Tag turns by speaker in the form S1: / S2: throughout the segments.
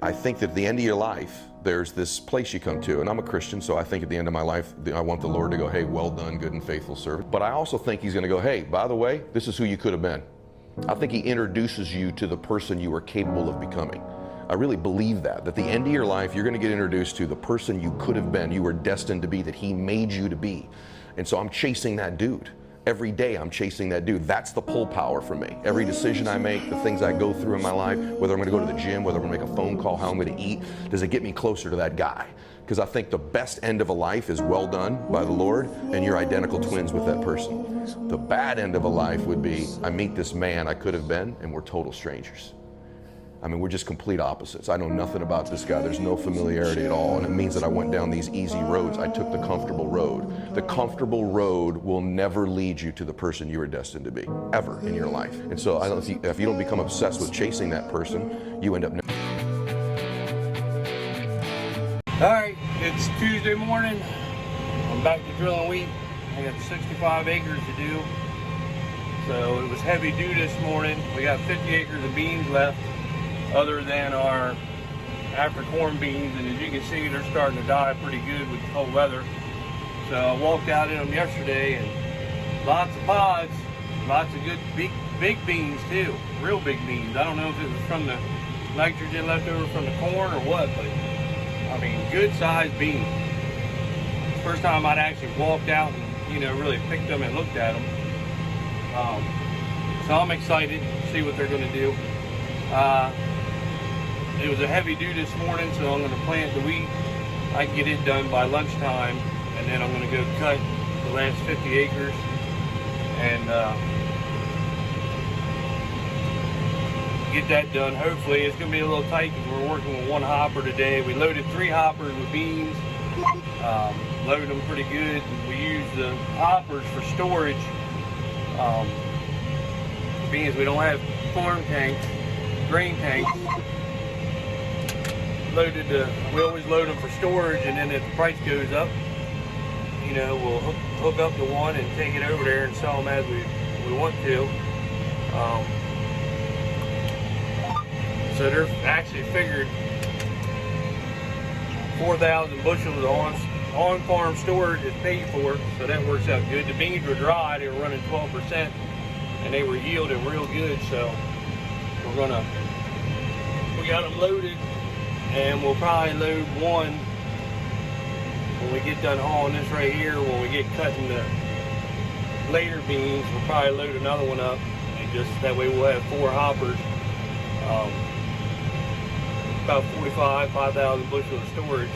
S1: I think that at the end of your life, there's this place you come to, and I'm a Christian, so I think at the end of my life, I want the Lord to go, hey, well done, good and faithful servant. But I also think he's going to go, hey, by the way, this is who you could have been. I think he introduces you to the person you are capable of becoming. I really believe that at the end of your life, you're going to get introduced to the person you could have been, you were destined to be, that he made you to be. And so I'm chasing that dude. Every day I'm chasing that dude. That's the pull power for me. Every decision I make, the things I go through in my life, whether I'm going to go to the gym, whether I'm going to make a phone call, how I'm going to eat, does it get me closer to that guy? Because I think the best end of a life is well done by the Lord, and you're identical twins with that person. The bad end of a life would be, I meet this man I could have been, and we're total strangers. I mean, we're just complete opposites. I know nothing about this guy. There's no familiarity at all. And it means that I went down these easy roads. I took the comfortable road. The comfortable road will never lead you to the person you are destined to be, ever in your life. And so if you don't become obsessed with chasing that person, you end up...
S2: All right, it's Tuesday morning. I'm back to drilling wheat. I got 65 acres to do. So it was heavy dew this morning. We got 50 acres of beans left, other than our after corn beans, and as you can see, they're starting to die pretty good with the cold weather. So I walked out in them yesterday, and lots of pods, lots of good big beans too, real big beans. I don't know if it was from the nitrogen left over from the corn or what, but I mean, good sized beans. First time I'd actually walked out and really picked them and looked at them. So I'm excited to see what they're going to do. It was a heavy dew this morning, so I'm going to plant the wheat. I can get it done by lunchtime, and then I'm going to go cut the last 50 acres and get that done. Hopefully, it's going to be a little tight because we're working with one hopper today. We loaded 3 hoppers with beans, loaded them pretty good. We used the hoppers for storage. Beans, we don't have farm tanks, grain tanks. We always load them for storage, and then if the price goes up, we'll hook up to one and take it over there and sell them as we want to. So they're actually figured 4,000 bushels on farm storage is paid for, so that works out good. The beans were dry, they were running 12%, and they were yielding real good, so we got them loaded, and we'll probably load one when we get done hauling this right here. When we get cutting the later beans, we'll probably load another one up, and just that way we'll have 4 hoppers. About 5,000 bushels of storage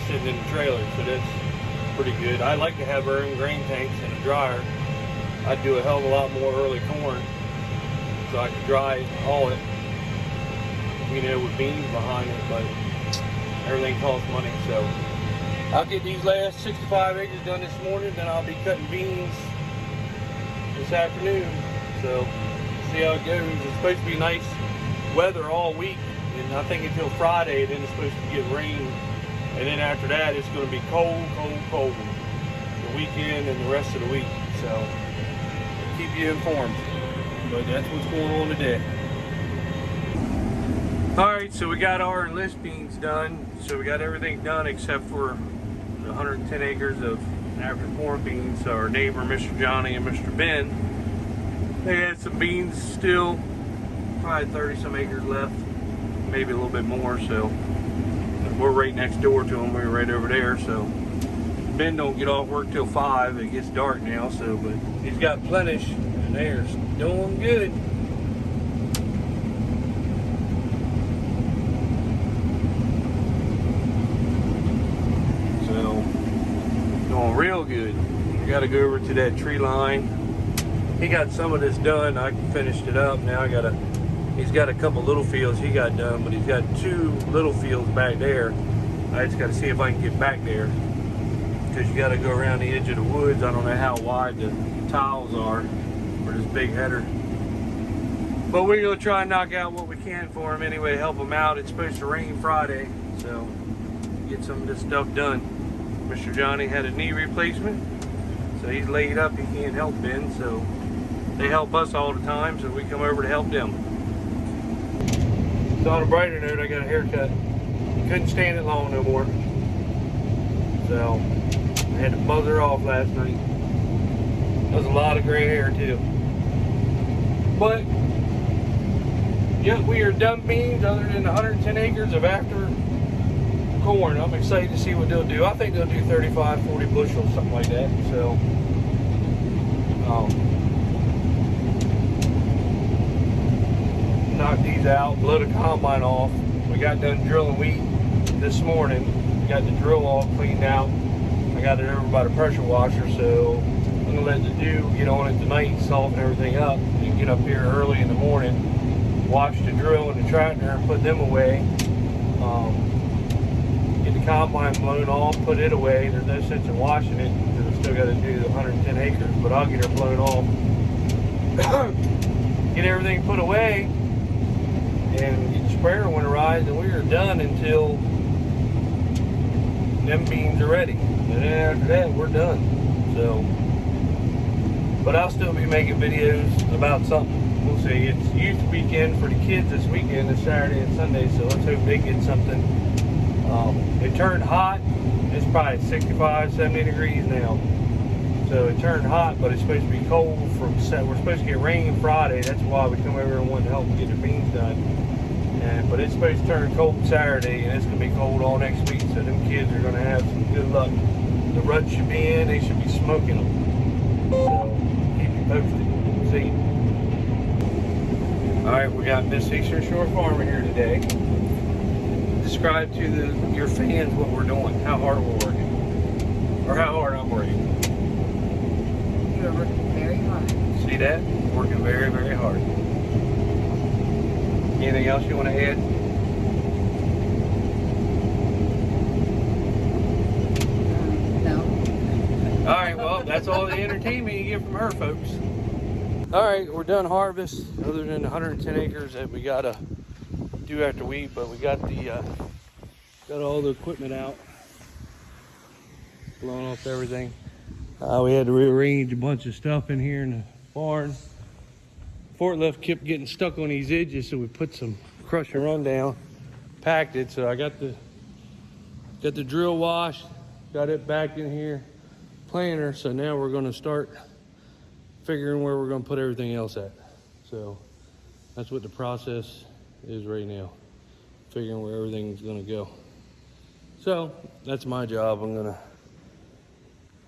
S2: sitting in the trailer, so that's pretty good. I like to have our own grain tanks and a dryer. I'd do a hell of a lot more early corn, so I could dry all it, with beans behind it, but everything costs money. So I'll get these last 65 acres done this morning, then I'll be cutting beans this afternoon. So see how it goes. It's supposed to be nice weather all week, and I think until Friday, then it's supposed to get rain, and then after that it's going to be cold the weekend and the rest of the week. So I'll keep you informed, but that's what's going on today. Alright, so we got our enlist beans done. So we got everything done except for the 110 acres of after corn beans. So our neighbor, Mr. Johnny and Mr. Ben, they had some beans still, probably 30 some acres left, maybe a little bit more. So we're right next door to them. We're right over there. So Ben don't get off work till 5. It gets dark now. So, but he's got Plenish, and they're doing good. Real good. We got to go over to that tree line. He got some of this done. I finished it up. Now he's got a couple little fields he got done, but he's got 2 little fields back there. I just got to see if I can get back there, because you got to go around the edge of the woods. I don't know how wide the tiles are for this big header, but we're going to try and knock out what we can for him anyway, help him out. It's supposed to rain Friday, so get some of this stuff done. Mr. Johnny had a knee replacement, so he's laid up. He can't help Ben, so they help us all the time, so we come over to help them. So on a brighter note, I got a haircut. Couldn't stand it long no more. So I had to buzzer off last night. That was a lot of gray hair too. But yeah, we are done beans other than 110 acres of after corn. I'm excited to see what they'll do. I think they'll do 35, 40 bushels, something like that. So knock these out, blow the combine off. We got done drilling wheat this morning. Got the drill all cleaned out. I got it over by the pressure washer, so I'm gonna let the dew get on it tonight, soften everything up, and get up here early in the morning, wash the drill and the tractor and put them away. Get the combine blown off, put it away. There's no sense in washing it because I still got to do the 110 acres, but I'll get her blown off. Get everything put away and get the sprayer winterized, and we are done until them beans are ready. And then after that, we're done. So, but I'll still be making videos about something. We'll see. It's youth weekend for the kids this weekend, this Saturday and Sunday, so let's hope they get something. It turned hot. It's probably 65, 70 degrees now. So it turned hot, but it's supposed to be cold from we're supposed to get rain Friday. That's why we come over and want to help get the beans done. But it's supposed to turn cold Saturday, and it's going to be cold all next week. So them kids are going to have some good luck. The ruts should be in. They should be smoking them. So keep you posted. See. All right, we got Miss Eastern Shore Farmer here today. Describe to your fans what we're doing, how hard we're working, or how hard I'm working.
S3: You're working very hard.
S2: See that? Working very, very hard. Anything else you want to add?
S3: No.
S2: All right, well, that's all the entertainment you get from her, folks. All right, we're done harvest, other than the 110 acres that we got to do after wheat, but we got got all the equipment out, blowing off everything. We had to rearrange a bunch of stuff in here in the barn. Forklift kept getting stuck on these edges, so we put some crush and run down, packed it. So I got the drill washed, got it back in here, planter. So now we're going to start figuring where we're going to put everything else at. So that's what the process is right now, figuring where everything's going to go. So that's my job. I'm going to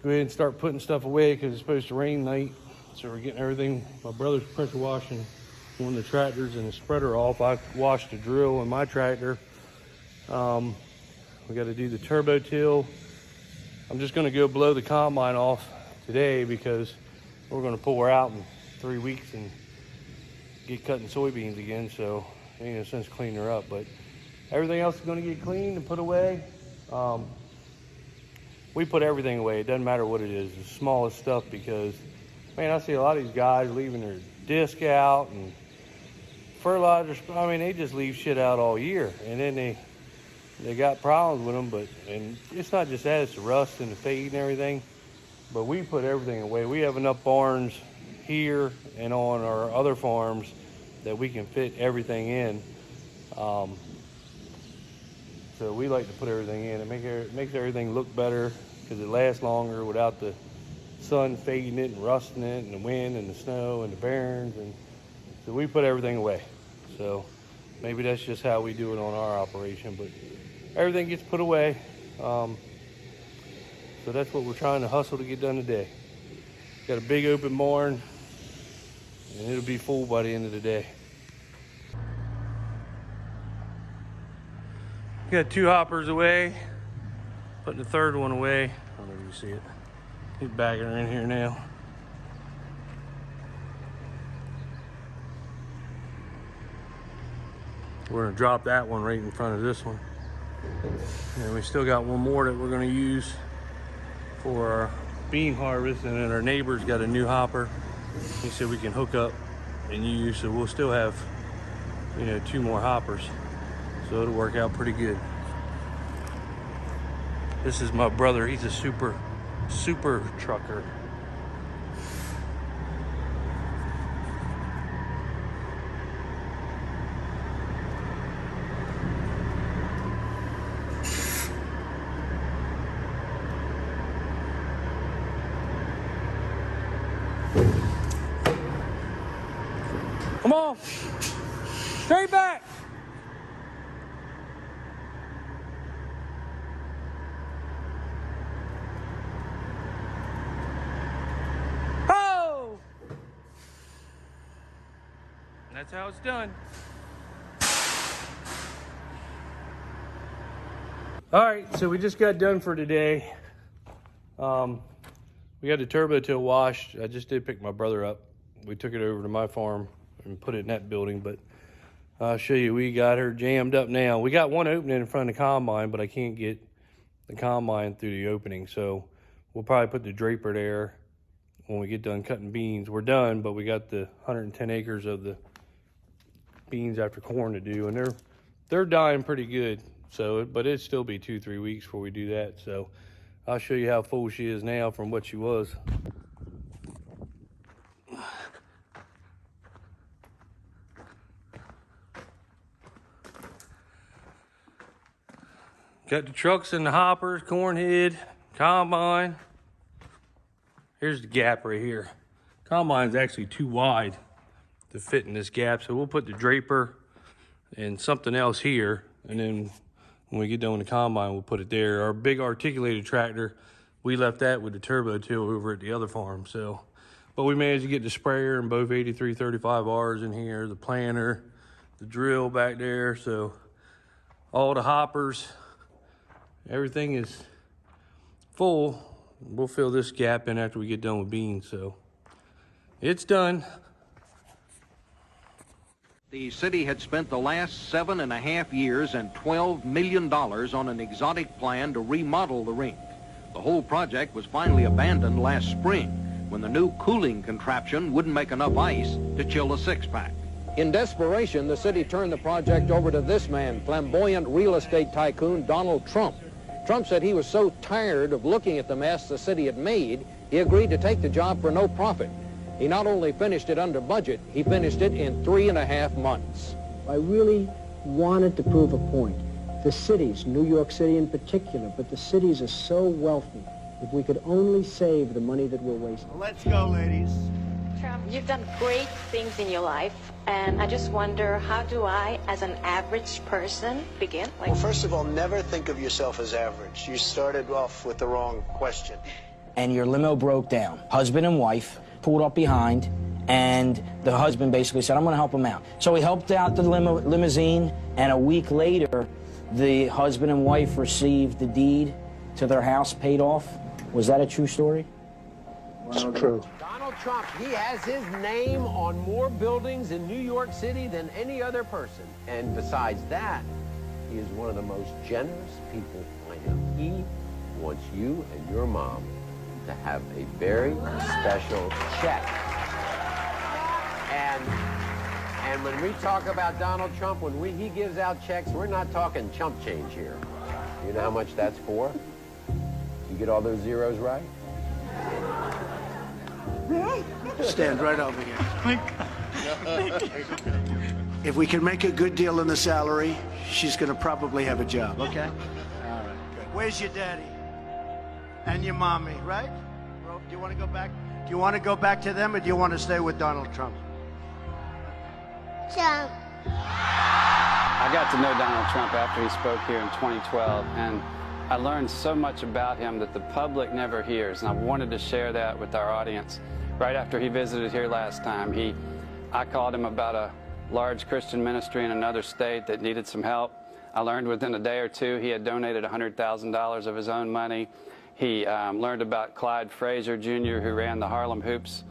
S2: go ahead and start putting stuff away because it's supposed to rain tonight. So we're getting everything. My brother's pressure washing one of the tractors and the spreader off. I washed the drill in my tractor. We got to do the turbo till. I'm just going to go blow the combine off today because we're going to pull her out in 3 weeks and get cutting soybeans again. So ain't no sense cleaning her up. But everything else is going to get cleaned and put away. We put everything away. It doesn't matter what it is, the smallest stuff, because man, I see a lot of these guys leaving their disc out and fertilizer. I mean, they just leave shit out all year, and then they got problems with them. And it's not just that; it's the rust and the fade and everything. But we put everything away. We have enough barns here and on our other farms that we can fit everything in. So we like to put everything in. It makes everything look better because it lasts longer without the sun fading it and rusting it, and the wind and the snow and the barrens. And so we put everything away. So maybe that's just how we do it on our operation, but everything gets put away. So that's what we're trying to hustle to get done today. Got a big open barn, and it'll be full by the end of the day. Got 2 hoppers away, putting the third one away. I don't know if you see it. He's bagging her in here now. We're gonna drop that one right in front of this one. And we still got one more that we're gonna use for our bean harvest, and then our neighbor's got a new hopper. He said we can hook up and use, so we'll still have, 2 more hoppers. So it'll work out pretty good. This is my brother. He's a super trucker. on. Straight back. Oh! And that's how it's done. All right, so we just got done for today. We got the turbo tail washed. I just did pick my brother up. We took it over to my farm and put it in that building, but I'll show you, we got her jammed up now. We got one opening in front of the combine, but I can't get the combine through the opening, so we'll probably put the draper there when we get done cutting beans. We're done, but we got the 110 acres of the beans after corn to do, and they're dying pretty good. So, but it'd still be 2-3 weeks before we do that. So I'll show you how full she is now from what she was. Got the trucks and the hoppers, corn head, combine. Here's the gap right here. Combine's actually too wide to fit in this gap, so we'll put the draper and something else here, and then when we get done with the combine, we'll put it there. Our big articulated tractor, we left that with the turbo tail over at the other farm. So, but we managed to get the sprayer and both 8335Rs in here, the planter, the drill back there. So all the hoppers, everything is full. We'll fill this gap in after we get done with beans. So it's done.
S4: The city had spent the last 7.5 years and $12 million on an exotic plan to remodel the rink. The whole project was finally abandoned last spring when the new cooling contraption wouldn't make enough ice to chill a six-pack. In desperation, the city turned the project over to this man, flamboyant real estate tycoon Donald Trump. Trump said he was so tired of looking at the mess the city had made, he agreed to take the job for no profit. He not only finished it under budget, he finished it in 3.5 months.
S5: I really wanted to prove a point. The cities, New York City in particular, but the cities are so wealthy. If we could only save the money that we're wasting.
S6: Let's go, ladies.
S7: Trump, you've done great things in your life, and I just wonder, how do I, as an average person, begin?
S6: Well, first of all, never think of yourself as average. You started off with the wrong question.
S8: And your limo broke down. Husband and wife pulled up behind, and the husband basically said, I'm going to help him out. So he helped out the limousine, and a week later, the husband and wife received the deed to their house paid off. Was that a true story?
S6: It's true.
S9: Donald Trump, he has his name on more buildings in New York City than any other person. And besides that, he is one of the most generous people I know. He wants you and your mom to have a very special check. And when we talk about Donald Trump, when he gives out checks, we're not talking chump change here. You know how much that's for? You get all those zeros right?
S6: Stand right over here. If we can make a good deal in the salary, she's going to probably have a job, okay? All right, good. Where's your daddy? And your mommy, right? Well, do you want to go back? Do you want to go back to them, or do you want to stay with Donald Trump?
S10: Trump. I got to know Donald Trump after he spoke here in 2012, and I learned so much about him that the public never hears, and I wanted to share that with our audience. Right after he visited here last time, I called him about a large Christian ministry in another state that needed some help. I learned within a day or two he had donated $100,000 of his own money. He learned about Clyde Frazier Jr., who ran the Harlem Hoops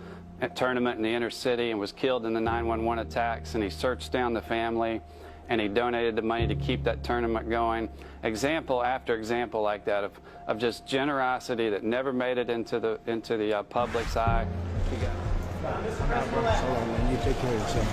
S10: tournament in the inner city and was killed in the 9/11 attacks, and he searched down the family and he donated the money to keep that tournament going. Example after example like that of just generosity that never made it into the public's eye.
S5: You take care of yourself.